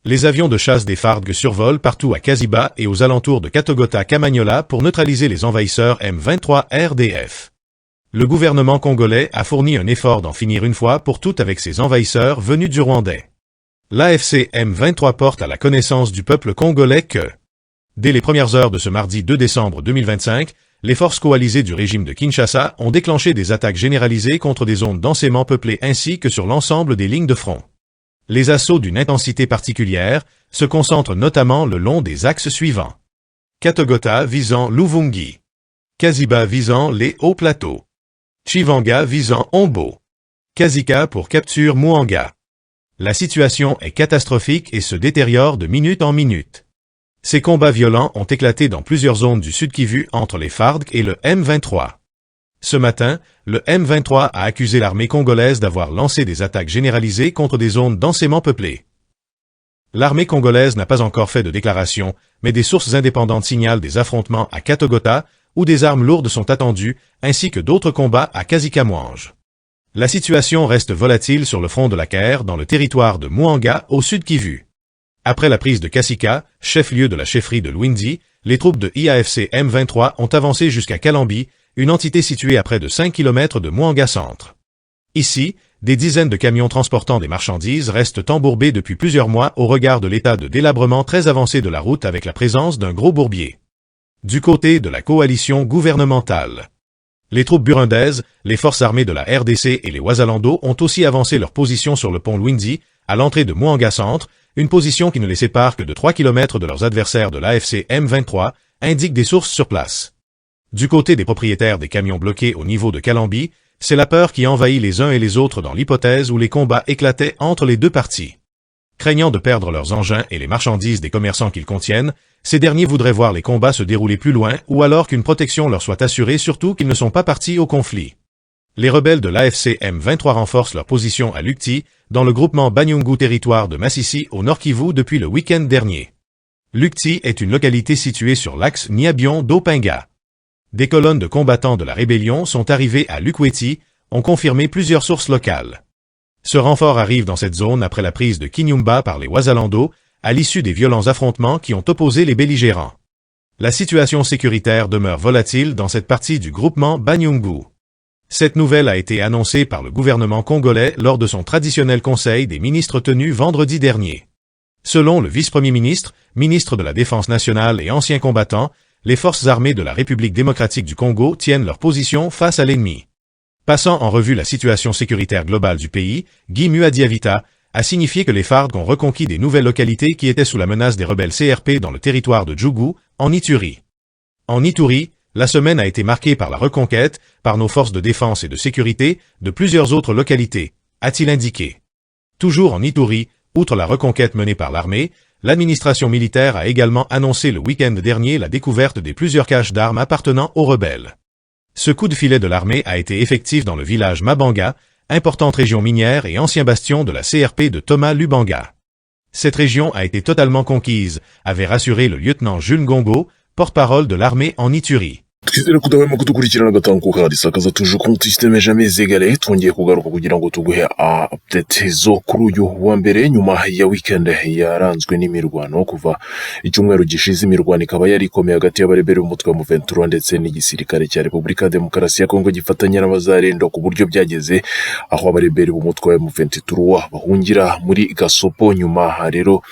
Les avions de chasse des FARDC survolent partout à Kaziba et aux alentours de Katogota-Kamanyola pour neutraliser les envahisseurs M23 RDF. Le gouvernement congolais a fourni un effort d'en finir une fois pour toutes avec ces envahisseurs venus du Rwandais. L'AFC M23 porte à la connaissance du peuple congolais que, dès les premières heures de ce mardi 2 décembre 2025, les forces coalisées du régime de Kinshasa ont déclenché des attaques généralisées contre des zones densément peuplées ainsi que sur l'ensemble des lignes de front. Les assauts d'une intensité particulière se concentrent notamment le long des axes suivants. Katogota visant Luvungi. Kaziba visant les hauts plateaux. Chivanga visant Ombo. Kazika pour capture Muanga. La situation est catastrophique et se détériore de minute en minute. Ces combats violents ont éclaté dans plusieurs zones du Sud Kivu entre les FARDC et le M23. Ce matin, le M23 a accusé l'armée congolaise d'avoir lancé des attaques généralisées contre des zones densément peuplées. L'armée congolaise n'a pas encore fait de déclaration, mais des sources indépendantes signalent des affrontements à Katogota, où des armes lourdes sont attendues, ainsi que d'autres combats à Kazikamwange. La situation reste volatile sur le front de la Caire dans le territoire de Muanga au Sud Kivu. Après la prise de Kasika, chef-lieu de la chefferie de Lwindi, les troupes de IAFC M23 ont avancé jusqu'à Kalambi, une entité située à près de 5 km de Muanga Centre. Ici, des dizaines de camions transportant des marchandises restent embourbés depuis plusieurs mois au regard de l'état de délabrement très avancé de la route avec la présence d'un gros bourbier. Du côté de la coalition gouvernementale, les troupes burundaises, les forces armées de la RDC et les Wazalando ont aussi avancé leur position sur le pont Lwindi, à l'entrée de Muanga Centre, une position qui ne les sépare que de 3 km de leurs adversaires de l'AFC M23, indiquent des sources sur place. Du côté des propriétaires des camions bloqués au niveau de Kalambi, c'est la peur qui envahit les uns et les autres dans l'hypothèse où les combats éclataient entre les deux parties. Craignant de perdre leurs engins et les marchandises des commerçants qu'ils contiennent, ces derniers voudraient voir les combats se dérouler plus loin ou alors qu'une protection leur soit assurée, surtout qu'ils ne sont pas partis au conflit. Les rebelles de l'AFC M23 renforcent leur position à Lukti, dans le groupement Banyungu territoire de Massissi au Nord Kivu depuis le week-end dernier. Lukti est une localité située sur l'axe Niabion-Dopinga. Des colonnes de combattants de la rébellion sont arrivées à Lukweti, ont confirmé plusieurs sources locales. Ce renfort arrive dans cette zone après la prise de Kinyumba par les Wazalando, à l'issue des violents affrontements qui ont opposé les belligérants. La situation sécuritaire demeure volatile dans cette partie du groupement Banyungu. Cette nouvelle a été annoncée par le gouvernement congolais lors de son traditionnel conseil des ministres tenu vendredi dernier. Selon le vice-premier ministre, ministre de la Défense nationale et ancien combattant, les forces armées de la République démocratique du Congo tiennent leur position face à l'ennemi. Passant en revue la situation sécuritaire globale du pays, Guy Muadiavita a signifié que les FARDC ont reconquis des nouvelles localités qui étaient sous la menace des rebelles CRP dans le territoire de Djougou, en Ituri. En Ituri, la semaine a été marquée par la reconquête, par nos forces de défense et de sécurité, de plusieurs autres localités, a-t-il indiqué. Toujours en Ituri, outre la reconquête menée par l'armée, l'administration militaire a également annoncé le week-end dernier la découverte des plusieurs caches d'armes appartenant aux rebelles. Ce coup de filet de l'armée a été effectif dans le village Mabanga, importante région minière et ancien bastion de la CRP de Thomas Lubanga. Cette région a été totalement conquise, avait rassuré le lieutenant Jules Ngongo, porte-parole de l'armée en Ituri. twizere kudahwema kudukurikirana gatanu karisakaza tuje konti systeme jamais égalé twongeye kugaruka kugira ngo tuguhe update zo kuri uyu wa mbere nyuma ya weekend yaranzwe n'imirwano kuva icyumweru gishize. Imirwano ikaba yari ikomeye hagati y'abarebera umutwe wa M23 ndetse n'igisirikare cya Repubulika Demokarasi ya Kongo gifatanya n'abazarendo ku buryo byageze aho abarebera umutwe wa M23 bahungira muri Gasopo nyuma rero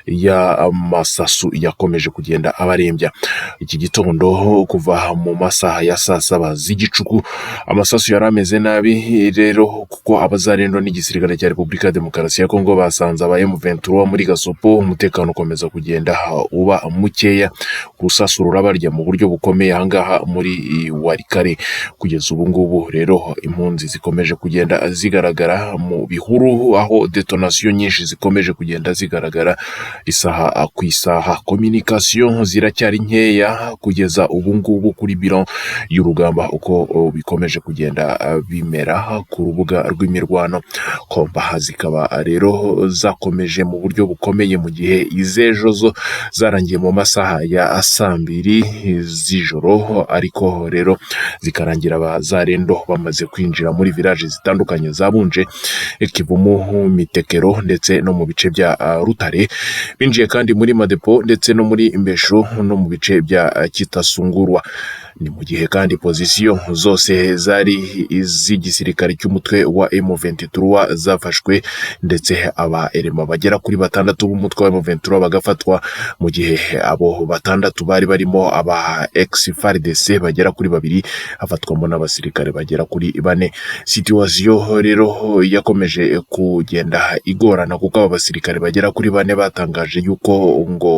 ya masasu yakomeje kugenda abarembya. Iki gitondo kuva mu masaha ya saa saba z'igicuku amasasu yarameze nabi rero kuko abazarendo n'igisirikare cya Repubulika Demokarasi ya Kongo basanze aba M23 muri Gasopo. Umutekano ukomeza kugenda uba mukeya, rusasu rurabarya mu buryo bukomeye ahangaha muri Warikare. Kugeza ubu ngubu rero impunzi zikomeje kugenda zigaragara mu bihuru aho detonation nyinshi zikomeje kugenda zigaragara isaha ku isaha. Communication ziracyari nkeya kugeza ubu ngubu kuri bilan y'urugamba uko bikomeje kugenda bimera ku rubuga rw'imirwano. Komba zikaba rero zakomeje mu buryo bukomeye mu gihe izejo zo zarangiye mu masaha ya saa 2 z'ijoro, ariko rero zikarangira abazarendo bamaze kwinjira muri village zitandukanye zabunje Kivumu, Mitekero ndetse no mu bice bya Rutare. Binjiye kandi muri Madepo ndetse no muri Mbeshu no mu bice bya Kitasungurwa. Ni mu gihe kandi pozisiyo zose zari iz'igisirikare cy'umutwe wa M23 zafashwe, ndetse aba elema bagera kuri 6 b'umutwe wa M23 bagafatwa, mu gihe abo 6 bari barimo aba ex-FARDC bagera kuri 2, hafatwamo n'abasirikare bagera kuri 4. Situation rero yakomeje kugenda igorana kuko aba basirikare bagera kuri 4 batangaje yuko ngo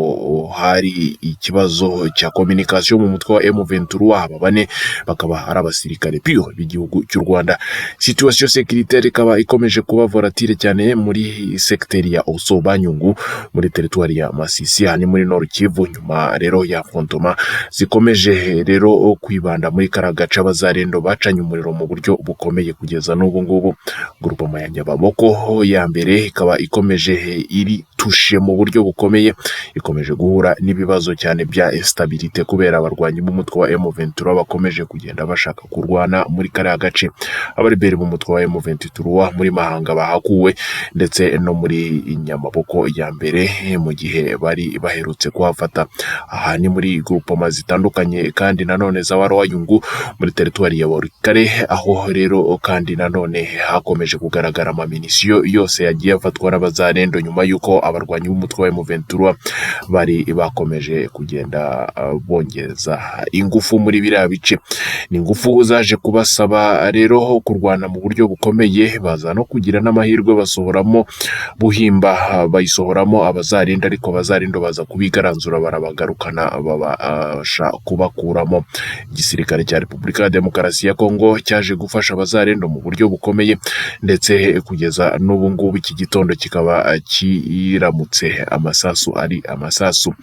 hari ikibazo cya communication mu mutwe wa M23. Aba 4 bakaba ari abasirikare pure b'igihugu cy'u Rwanda. Situation sécuritaire ikaba ikomeje kuba volatile cyane muri secteur ya Oso Banyungu, muri territoire ya Masisi, hani muri Nord Kivu. Nyuma rero ya frontoma zikomeje rero kwibanda muri karagaca, abazarendo bacanye umuriro mu buryo bukomeye kugeza n'ubu ngubu. Groupement ya Nyababoko ya mbere ikaba ikomeje iri tushe mu buryo bukomeye, ikomeje guhura n'ibibazo cyane bya instabilité kubera abarwanyi b'umutwe wa M23 bakomeje kugenda bashaka kurwana muri kariya gace. Abariberi b'umutwe wa M23 muri Mahanga bahakuwe, ndetse no muri Nyamaboko ya mbere mu gihe bari baherutse kuhafata. Aha ni muri groupement zitandukanye kandi nanone za Warwayungu muri territoire ya Warikare, aho rero kandi nanone hakomeje kugaragara amaminisiyo yose yagiye afatwa n'abazarendo nyuma yuko abarwanyi b'umutwe wa M23 bari bakomeje kugenda bongeza ingufu muri biriya bice. Ni ingufu zaje kubasaba rero kurwana mu buryo bukomeye, baza no kugira n'amahirwe basohoramo Buhimba, bayisohoramo abazarendo, ariko abazarendo baza kubigaranzura barabagarukana babasha kubakuramo. Igisirikare cya Repubulika ya Demokarasi ya Kongo cyaje gufasha abazarendo mu buryo bukomeye, ndetse kugeza n'ubu ngubu iki gitondo kikaba kiramutse amasasu ari amasasu.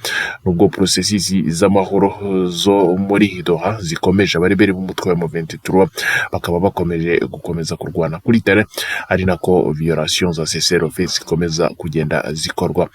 Nubwo processes z'amahoro zo muri Doha zikomeje, abariberi b'umutwe wa M23 bakaba bakomeje gukomeza kurwana kuri terrain, ari nako violations za cessez-le-feu zikomeza kugenda zikorwa.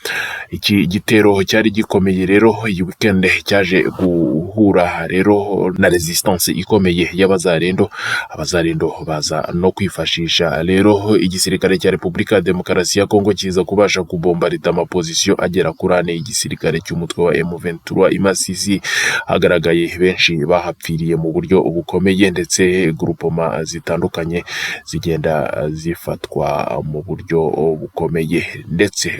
Iki gitero cyari gikomeye rero iyi weekend cyaje guhura rero na resistance ikomeye y'abazarendo. Abazarendo baza no kwifashisha rero igisirikare cya Repubulika ya Demokarasi ya Kongo kiza kubasha kubombarida amaposition agera kuri 4 igisirikare cy'umutwe wa M23 Imasisi. Hagaragaye benshi bahapfiriye mu buryo bukomeye, ndetse groupement zitandukanye zigenda zifatwa mu buryo bukomeye. Ndetse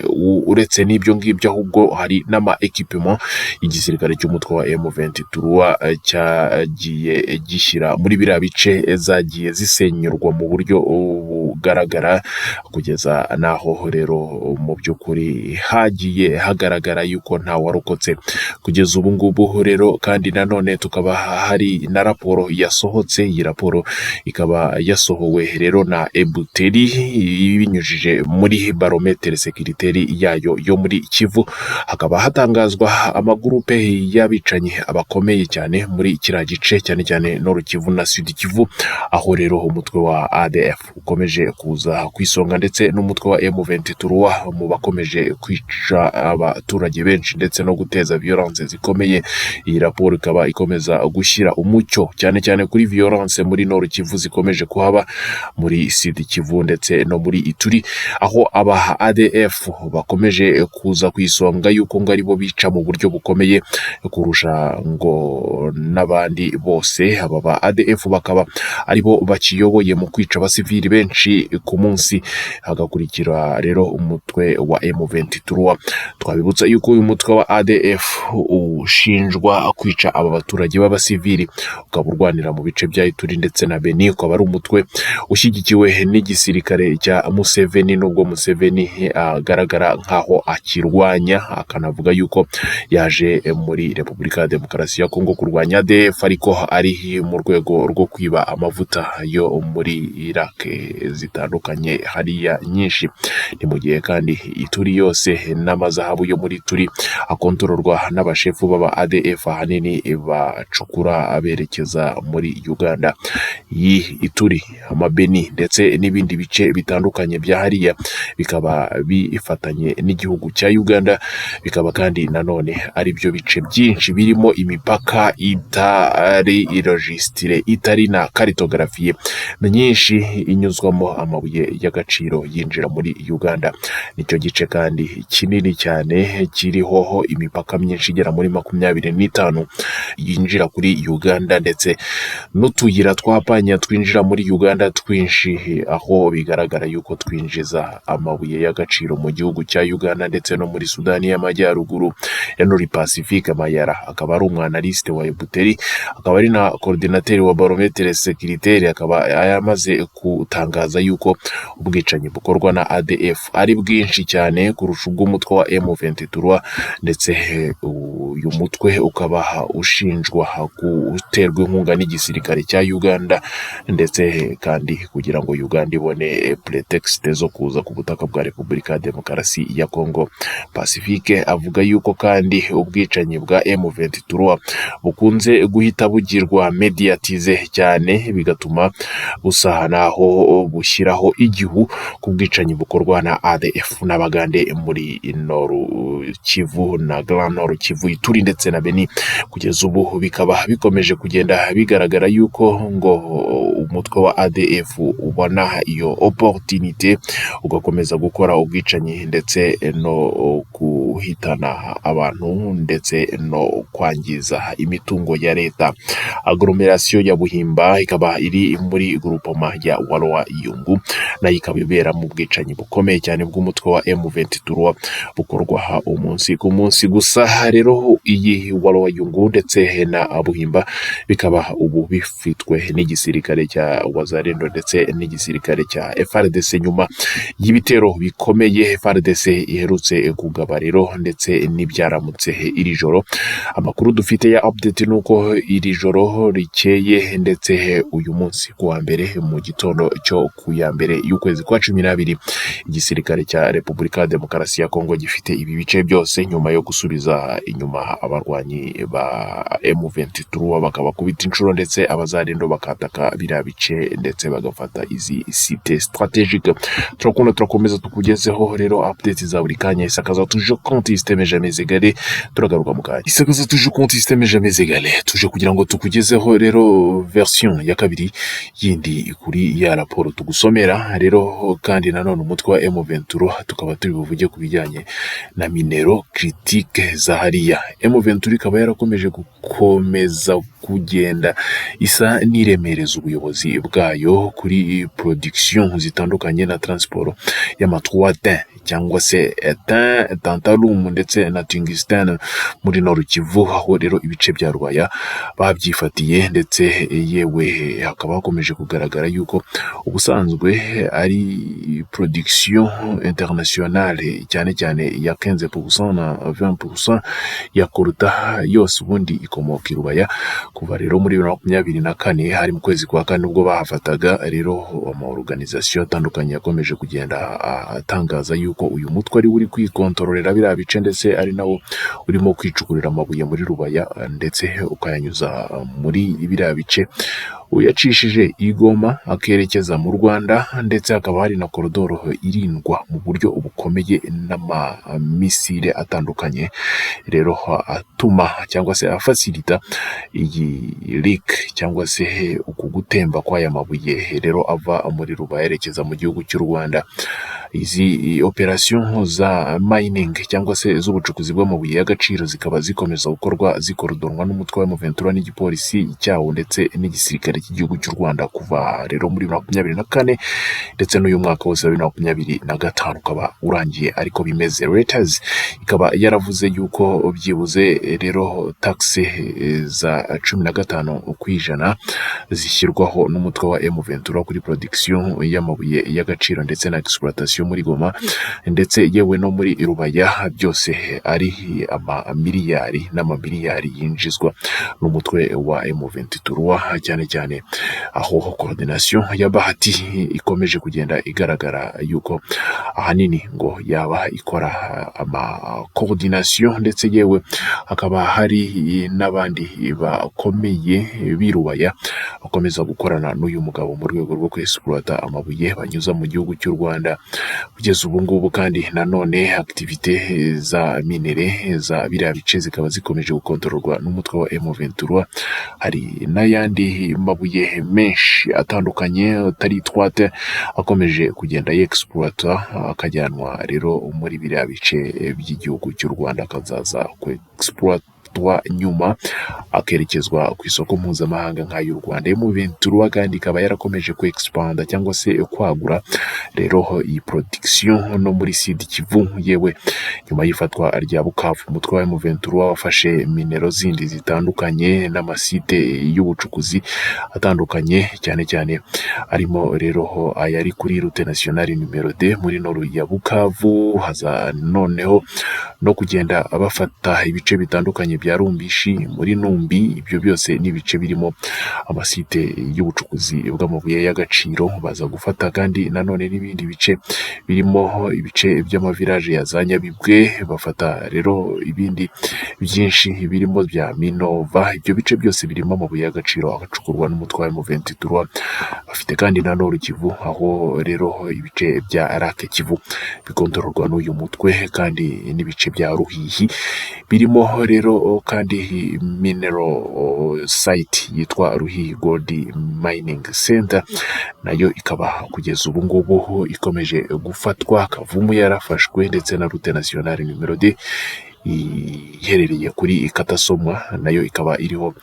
uretse n'ibyo ngibyo, ahubwo hari n'ama equipement igisirikare cy'umutwe wa M23 cyagiye gishyira muri biriya bice zagiye zisenyurwa mu buryo bugaragara, kugeza naho rero mu by'ukuri hagiye hagaragara yuko nta warokotse kugeza ubu ngubu rero. Kandi nanone tukaba hari na raporo yasohotse. Iyi raporo ikaba yasohowe rero na Ebuteri ibinyujije muri barometre sécuritaire yayo yo muri Kivu. Hakaba hatangazwa amagurupe y'abicanyi abakomeye cyane muri kiriya gice, cyane cyane Nord Kivu na Sud Kivu, aho rero umutwe wa ADF ukomeje kuza kwisonga, ndetse n'umutwe wa M23 mu bakomeje kwica abaturage benshi ndetse no guteza violence zikomeye. Iyi raporo ikaba ikomeza gushyira umucyo cyane cyane kuri violence muri Nord Kivu zikomeje kuhaba, muri Sud Kivu ndetse no muri Ituri, aho aba ADF bakomeje kuza kwisonga yuko ngo aribo bica mu buryo bukomeye kurusha ngo n'abandi bose. Aba ba ADF bakaba aribo bakiyoboye mu kwica abasivili benshi ku munsi, hagakurikira rero umutwe wa M23. Twabibutsa yuko uyu mutwe wa ADF ushinjwa kwica aba baturage b'abasivili, ukaba urwanira mu bice bya Ituri ndetse na Beni. Ukaba ari umutwe ushyigikiwe n'igisirikare cya Museveni, nubwo Museveni agaragara nkaho akirwanya, akanavuga yuko yaje muri Repubulika ya Demokarasi ya Kongo kurwanya ADF, ariko ari mu rwego rwo kwiba amavuta yo muri Iraq zitandukanye hariya nyinshi. Ni mu gihe kandi Ituri yose n'amazahabu yo muri Ituri akontororwa n'abashefu b'aba ADF ahanini bacukura aberekeza muri Uganda. Ituri, Amabeni ndetse n'ibindi bice bitandukanye bya hariya bikaba bifatanye n'igihugu cya Uganda, bikaba kandi nanone ari byo bice byinshi birimo imipaka itari registre, itari na karitografiye nyinshi inyuzwamo amabuye y'agaciro yinjira muri Uganda. Nicyo gice kandi kinini cyane kiriho imipaka myinshi igera muri 25 yinjira kuri Uganda, ndetse n'utuyira twapanya twinjira muri Uganda twinshi, aho bigaragara yuko twinjiza amabuye y'agaciro mu gihugu cya Uganda ndetse no muri Sudani y'Amajyaruguru. Henry Pacifique Mayara akaba ari umwanaliste wa Ebuteri, akaba ari na coordinateur wa Barometre Securitaire, akaba yamaze gutangaza yuko ubwicanyi bukorwa na ADF ari bwinshi cyane kurusha ubw'umutwe wa M23, ndetse uyu mutwe ukaba ushinjwa guterwa inkunga n'igisirikare cya Uganda, ndetse kandi kugira ngo Uganda ibone pretext zo kuza ku butaka bwa Repubulika ya Demokarasi ya Kongo. Pacifique avuga yuko kandi ubwicanyi bwa M23 bukunze guhita bugirwa mediatize cyane, bigatuma busahanaho bushyiraho igihu ku bwicanyi bukorwa na ADF n'abagande muri Noru Kivu na Grand Nord Kivu, Ituri ndetse na Beni. Kugeza ubu bikaba bikomeje kugenda bigaragara yuko ngo umutwe wa ADF ubona iyo opportunité ugakomeza gukora ubwicanyi ndetse no guhitana abantu ndetse no kwangiza imitungo ya leta. Agglomeration ya Buhimba ikaba iri muri groupement ya Walwa Yungu, nayo ikaba ibera mu bwicanyi bukomeye cyane bw'umutwe wa M23 bukorwa umunsi ku munsi. Gusa rero iyi Walwa Yungu ndetse na Buhimba bikaba ubu bifitwe n'igisirikare cya Wazalendo ndetse n'igisirikare cya FARDC nyuma y'ibitero bikomeye FARDC iherutse kugaba rero ndetse n'ibyaramutse iri joro. Amakuru dufite ya update nuko iri joro rikeye ndetse uyu munsi kuwa mbere mu gitondo cyo kuya mbere y'ukwezi kwa 12 igisirikare cya Repubulika ya Demokarasi ya Kongo gifite ibi bice byose nyuma yo gusubiza inyuma abarwanyi ba M23 bakabakubita inshuro, ndetse abazarendo bakataka biriya bice ndetse bagafata izi site strategique. Turakomeza tukugezeho rero update za buri kanya. Isakaza toujours compte système jamais égalé, turagaruka mu kanya. Isakaza toujours compte système jamais égalé, tuje kugira ngo tukugezeho rero version ya kabiri yindi kuri ya raporo tugusomera rero. Kandi nanone umutwe wa M23 tukaba turi buvuge ku bijyanye na minero critique za hariya. M23 ikaba yarakomeje gukomeza kugenda isa niremereza ubuyobozi bwayo kuri production zitandukanye na transport y'amatwate cyangwa se tantalum ndetse na tungsten muri Nord Kivu, aho rero ibice bya Rwaya babyifatiye, ndetse yewe hakaba hakomeje kugaragara yuko ubusanzwe ari production internationale cyane cyane ya 15% na 20% ya koruta yose ubundi ikomoka i Rwaya. Kuva rero muri 2024 hari mu kwezi kwa kane ubwo bahafataga rero ama organisation atandukanye yakomeje kugenda atangaza yuko uyu mutwe ari uri kwikontororera biriya bice, ndetse ari nawo urimo kwicukurira amabuye muri Rubaya ndetse ukayanyuza muri biriya bice uyacishije igoma akerekeza mu Rwanda, ndetse hakaba hari na koridoro irindwa mu buryo bukomeye n'amamisile atandukanye rero atuma cyangwa se afacilita iyi leak cyangwa se uku gutemba kw'aya mabuye rero ava muri Rubaya yerekeza mu gihugu cy'u Rwanda. Izi operation za mining cyangwa se z'ubucukuzi bw'amabuye y'agaciro zikaba zikomeza gukorwa zikorodonwa n'umutwe wa M23 n'igipolisi cyawo ndetse n'igisirikare cy'igihugu cy'u Rwanda kuva rero muri 2024 ndetse n'uyu mwaka wose wa 2025 ukaba urangiye ariko bimeze. Reuters ikaba yaravuze yuko byibuze rero taxe za 15% zishyirwaho n'umutwe wa M23 kuri production y'amabuye y'agaciro ndetse na exploitation yo muri Goma ndetse yewe no muri Rubaya, byose ari amamiliyari n'amamiliyari yinjizwa n'umutwe wa M23, cyane cyane aho coordination ya Bahati ikomeje kugenda igaragara yuko ahanini ngo yaba ikora coordination, ndetse yewe hakaba hari n'abandi bakomeye birubaya bakomeza gukorana n'uyu mugabo mu rwego rwo kwexploiter amabuye banyuza mu gihugu cy'u Rwanda. Kugeza ubu ngubu kandi nanone activite za minere za biriya bice zikaba zikomeje gukontororwa n'umutwe wa M23. Hari n'ayandi mabuye menshi atandukanye atari twate akomeje kugenda yexploiter akajyanwa rero muri biriya bice by'igihugu cy'u Rwanda, akazaza kwexploiter nyuma akerekezwa ku isoko mpuzamahanga nk'ay'u Rwanda. M23 kandi ikaba yarakomeje kwexpanda cyangwa se kwagura rero iyi production no muri Sud Kivu, yewe nyuma y'ifatwa rya Bukavu umutwe wa M23 wafashe minero zindi zitandukanye n'amasite y'ubucukuzi atandukanye, cyane cyane arimo rero ayari kuri route nationale numero 2 muri noru ya Bukavu, haza noneho no kugenda bafata ibice bitandukanye bya Rumbishi muri Numbi. Ibyo byose ni ibice birimo amasite y'ubucukuzi bw'amabuye y'agaciro, baza gufata kandi nanone n'ibindi bice birimo ibice by'amavirage ya za Nyabibwe, bafata rero ibindi byinshi birimo bya Minova. Ibyo bice byose birimo amabuye y'agaciro agacukurwa n'umutwe wa M23. Bafite kandi na Nord Kivu, aho rero ibice bya Lac Kivu bikontororwa n'uyu mutwe, kandi n'ibice bya Ruhihi birimo rero kandi mineral site yitwa Ruhihi Gold Mining Center, nayo ikaba kugeza ubu ngubu ikomeje gufatwa. Kavumu yarafashwe, ndetse na route nationale numero 2 iherereye kuri Katasomwa nayo ikaba iriho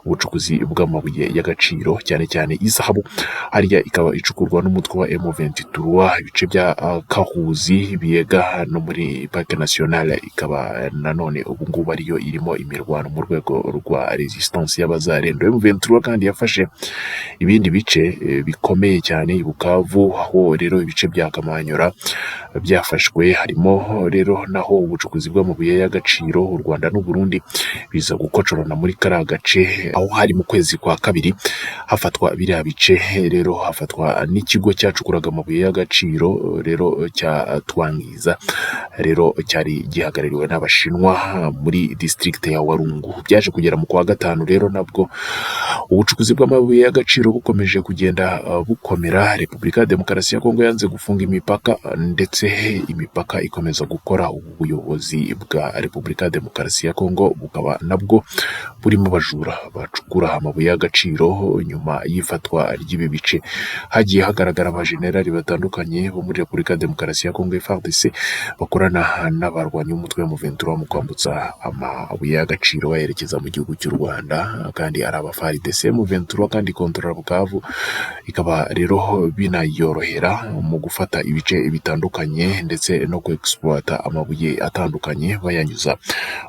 ubucukuzi bw'amabuye y'agaciro, cyane cyane izahabu, hariya ikaba icukurwa n'umutwe wa M23. Ibice bya Kahuzi, Biega no muri Parc National ikaba nanone ubu ngubu ariyo irimo imirwano mu rwego rwa resistance y'abazarendo. M23 kandi yafashe ibindi bice bikomeye cyane i Bukavu, aho rero ibice bya Kamanyora byafashwe, harimo rero naho ubucukuzi bw'amabuye y'agaciro. U Rwanda n'u Burundi biza gukocorana muri kara gace, aho hari mu kwezi kwa kabiri hafatwa biriya bice, rero hafatwa n'ikigo cyacukuraga amabuye y'agaciro rero cya Twangiza, rero cyari gihagarariwe n'Abashinwa muri district ya Walungu. Byaje kugera mu kwa gatanu rero nabwo ubucukuzi bw'amabuye y'agaciro bukomeje kugenda bukomera. Repubulika ya Demokarasi ya Kongo yanze gufunga imipaka, ndetse imipaka ikomeza gukora. Ubuyobozi bwa Repubulika ya Demokarasi ya Kongo bukaba nabwo burimo bajura bacukura amabuye y'agaciro. Nyuma y'ifatwa ry'ibi bice hagiye hagaragara abajenerali batandukanye bo muri Repubulika ya Demokarasi ya Kongo FARDC bakorana n'abarwanyi b'umutwe wa M23 mu kwambutsa amabuye y'agaciro bayerekeza mu gihugu cy'u Rwanda, kandi ari FARDC. M23 kandi kontrola Bukavu, ikaba rero binayorohera mu gufata ibice bitandukanye ndetse no kwexploiter amabuye atandukanye bayanyuza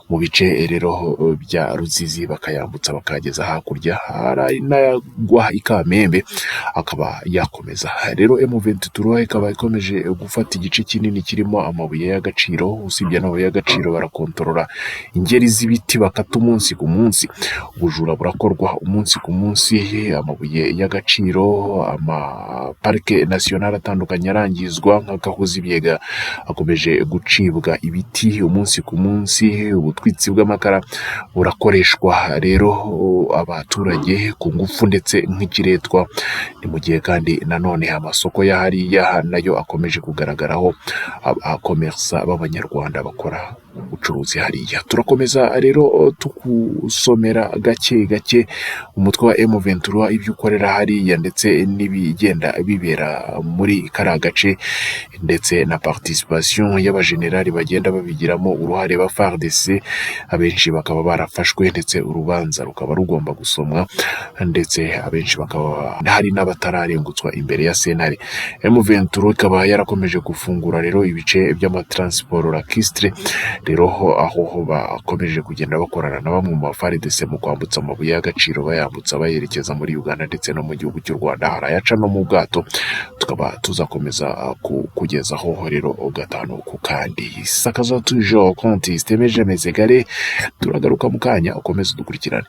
mu bice rero bya Ruzizi bakayambutsa bakageza hakurya, hari n'ayagwa ikamembe akaba yakomeza. Rero M23 ikaba ikomeje gufata igice kinini kirimo amabuye y'agaciro. Usibye n'amabuye y'agaciro, barakontorora ingeri z'ibiti bakata umunsi ku munsi. Ubujura burakorwa umunsi ku munsi, amabuye y'agaciro, amaparike national atandukanye arangizwa nka Kahuzi, Biega akomeje gucibwa ibiti umunsi ku munsi. Ubutwitsi bw'amakara burakoreshwa rero abaturage ku ngufu ndetse nk'ikiretwa. Ni mu gihe kandi nanone amasoko ya hariya nayo akomeje kugaragaraho abakomersa b'Abanyarwanda bakora ubucuruzi hariya. Turakomeza rero tukusomera gake gake umutwe wa M23 ibyo ukorera hariya, ndetse n'ibigenda bibera muri kara gace, ndetse na participation y'abajenerali bagenda babigiramo uruhare ba FARDC. Abenshi bakaba barafashwe, ndetse urubanza rukaba rugomba gusomwa, ndetse abenshi bakaba hari n'abatararengutswa imbere ya sentare. M23 ikaba yarakomeje gufungura rero ibice by'amatransport lacustre rero aho bakomeje kugenda bakorana na bamwe mu bafaridese mu kwambutsa amabuye y'agaciro bayambutsa bayerekeza muri Uganda ndetse no mu gihugu cy'u Rwanda, harayaca no mu bwato, tukaba tuzakomeza kugezaho rero gatanu ku kandi. Sakaza toujours konti Système Jamais Égalé, turagaruka mu kanya, ukomeze udukurikirane.